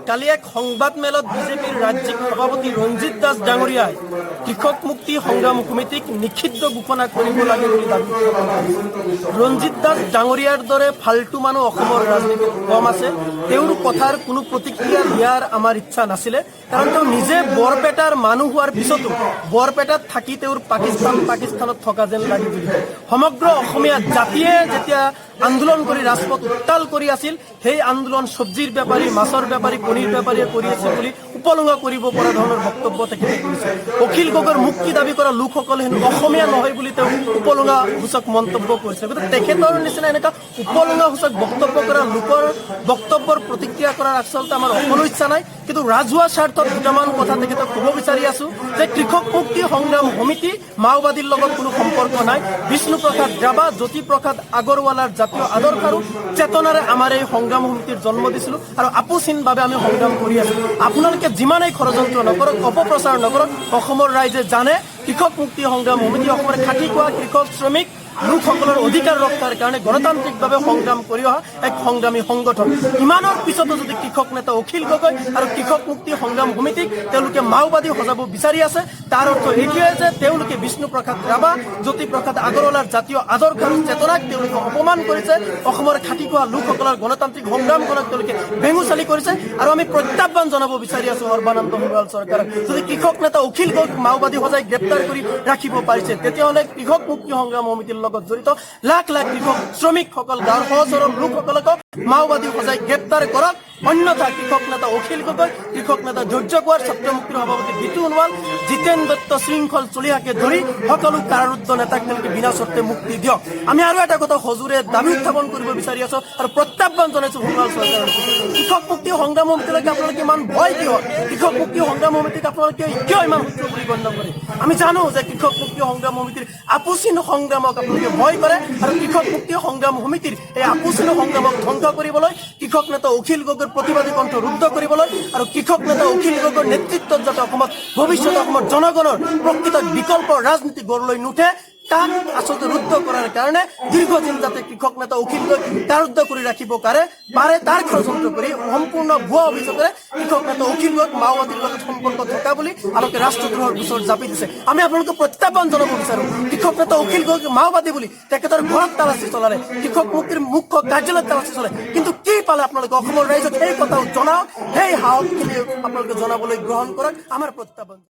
কালি এক সংবাদমেলত বিজেপিৰ ৰাজ্যিক সভাপতি ৰঞ্জিত দাস ডাঙৰীয়াই কৃষক মুক্তি সংগ্ৰাম সমিতিক নিষিদ্ধ ঘোষণা কৰিব লাগে বুলি দাবী কৰিছে। ৰঞ্জিত দাস ডাঙৰীয়াৰ দৰে ফাল্টু মানুহ অসমৰ ৰাজনীতিত কম আছে। তেওঁৰ কথাৰ কোনো প্ৰতিক্ৰিয়া দিয়াৰ আমাৰ ইচ্ছা নাছিলে, কাৰণ তেওঁ নিজে বৰপেটাৰ মানুহ হোৱাৰ পিছতো বৰপেটাত থাকি তেওঁৰ পাকিস্তানত থকা যেন লাগি গৈছে। সমগ্ৰ অসমীয়া জাতিয়ে যেতিয়া আন্দোলন কৰি ৰাজপথ উত্তাল কৰি আছিল, সেই আন্দোলন চব্জিৰ বেপাৰী, মাছৰ বেপাৰী, কণীৰ বেপাৰীয়ে কৰি আছে বুলি উপলুঙা কৰিব পৰা ধৰণৰ বক্তব্য তেখেতে কৰিছে। অখিল গগৈৰ মুক্তি দাবী কৰা লোকসকলে হেনো অসমীয়া নহয় বুলি তেওঁ উপলুঙা সূচক মন্তব্য কৰিছে। গতিকে তেখেতৰ নিচিনা এনেকুৱা উপলুঙা সূচক বক্তব্য কৰা লোকৰ বক্তব্যৰ প্ৰতিক্ৰিয়া কৰাৰ আচলতে আমাৰ অকণো ইচ্ছা নাই, কিন্তু ৰাজহুৱা স্বাৰ্থত দুটামান কথা তেখেতক ক'ব বিচাৰি আছো যে কৃষক মুক্তি সংগ্ৰাম সমিতি মাওবাদীৰ লগত কোনো সম্পৰ্ক নাই। বিষ্ণু প্ৰসাদ ৰাভা, জ্যোতি প্ৰসাদ আগৰৱালাৰ জাতীয় আদৰ্শ আৰু চেতনাৰে আমাৰ এই সংগ্ৰাম সমিতিৰ জন্ম দিছিলোঁ আৰু আপোচহীনভাৱে আমি সংগ্ৰাম কৰি আছো। আপোনালোকে যিমানেই ষড়যন্ত্ৰ নকৰক, অপপ্ৰচাৰ নকৰক, অসমৰ ৰাইজে জানে কৃষক মুক্তি সংগ্ৰাম সমিতি অসমৰ খাটি খোৱা কৃষক শ্ৰমিক লোকসকলৰ অধিকাৰ ৰক্ষাৰ কাৰণে গণতান্ত্ৰিকভাৱে সংগ্ৰাম কৰি অহা এক সংগ্ৰামী সংগঠন। ইমানৰ পিছতো যদি কৃষক নেতা অখিল গগৈ আৰু কৃষক মুক্তি সংগ্ৰাম সমিতিক তেওঁলোকে মাওবাদী সজাব বিচাৰি আছে, তাৰ অৰ্থ এইটোৱে যে তেওঁলোকে বিষ্ণু প্ৰসাদ ৰাভা, জ্যোতি প্ৰসাদ আগৰৱালাৰ জাতীয় আদৰ্শ আৰু চেতনাক তেওঁলোকে অপমান কৰিছে, অসমৰ খাটি খোৱা লোকসকলৰ গণতান্ত্ৰিক সংগ্ৰামখনক তেওঁলোকে ভেঙুচালি কৰিছে। আৰু আমি প্ৰত্যাহ্বান জনাব বিচাৰি আছো সৰ্বানন্দ সোণোৱাল চৰকাৰক, যদি কৃষক নেতা অখিল গগৈক মাওবাদী সজাই গ্ৰেপ্তাৰ কৰি ৰাখিব পাৰিছে, তেতিয়াহ'লে কৃষক মুক্তি সংগ্ৰাম সমিতিৰ লগত জড়িত লাখ লাখ কৃষক শ্ৰমিকসকল, গাঁৱৰ সহজ সৰল লোকসকলক মাওবাদী সজাই গ্ৰেপ্তাৰ কৰক। অন্যথা কৃষক নেতা অখিল গগৈ, কৃষক নেতা ধৈৰ্য কোঁৱৰ, ছাত্ৰ মুক্তিৰ সভাপতি বিতু সোণোৱাল, জিতেন দত্ত, শৃংখল চলিহাকে ধৰি সকলো কাৰাৰুদ্ধ নেতাক তেওঁলোকে বিনা চৰ্তে মুক্তি দিয়ক। আমি আৰু এটা কথা সজোৰে দাবী উত্থাপন কৰিব বিচাৰি আছো আৰু প্ৰত্যাহ্বান জনাইছো সোণোৱাল চৰকাৰক, কৃষক মুক্তি সংগ্ৰাম সমিতিলৈকে আপোনালোকে ইমান ভয় কিয়? কৃষক মুক্তি সংগ্ৰাম সমিতিক আপোনালোকে কিয় ইমান শত্ৰু বুলি গণ্য কৰে? আমি জানো যে কৃষক মুক্তি সংগ্ৰাম সমিতিৰ আপোচহীন সংগ্ৰামক আপোনালোকে ভয় কৰে আৰু কৃষক মুক্তি সংগ্ৰাম সমিতিৰ এই আপোচহীন সংগ্ৰামক ধ্বংস কৰিবলৈ, কৃষক নেতা অখিল গগৈৰ প্ৰতিবাদী কণ্ঠ ৰুদ্ধ কৰিবলৈ আৰু কৃষক নেতা অখিল গগৈৰ নেতৃত্বত যাতে অসমত ভৱিষ্যতে অসমৰ জনগণৰ প্ৰকৃত বিকল্প ৰাজনীতি গঢ় লৈ নুঠে, তাক আচলতে ৰুদ্ধ কৰাৰ কাৰণে দীৰ্ঘদিন যাতে কৃষক নেতা অখিল গগৈ কাৰুদ্ধ কৰি ৰাখিব পাৰে তাৰ ষড়যন্ত্ৰ কৰি সম্পূৰ্ণ ভুৱা অভিযোগেৰে কৃষক নেতা অখিল গগৈক মাওবাদীৰ লগত সম্পৰ্ক থকা বুলি আলোকে ৰাষ্ট্ৰদ্ৰোহৰ গোচৰ জাপি দিছে। আমি আপোনালোকে প্ৰত্যাহ্বান জনাব বিচাৰো, কৃষক নেতা অখিল গগৈক মাওবাদী বুলি তেখেতৰ ঘৰত তালাচী চলালে, কৃষক মুক্তিৰ মুখ্য কাৰ্যালয়ত তালাচী চলে, কিন্তু কি পালে আপোনালোকে অসমৰ ৰাইজক সেই কথাও জনাওক, সেই সাহসখিনি আপোনালোকে জনাবলৈ গ্ৰহণ কৰক। আমাৰ প্ৰত্যাহ্বান।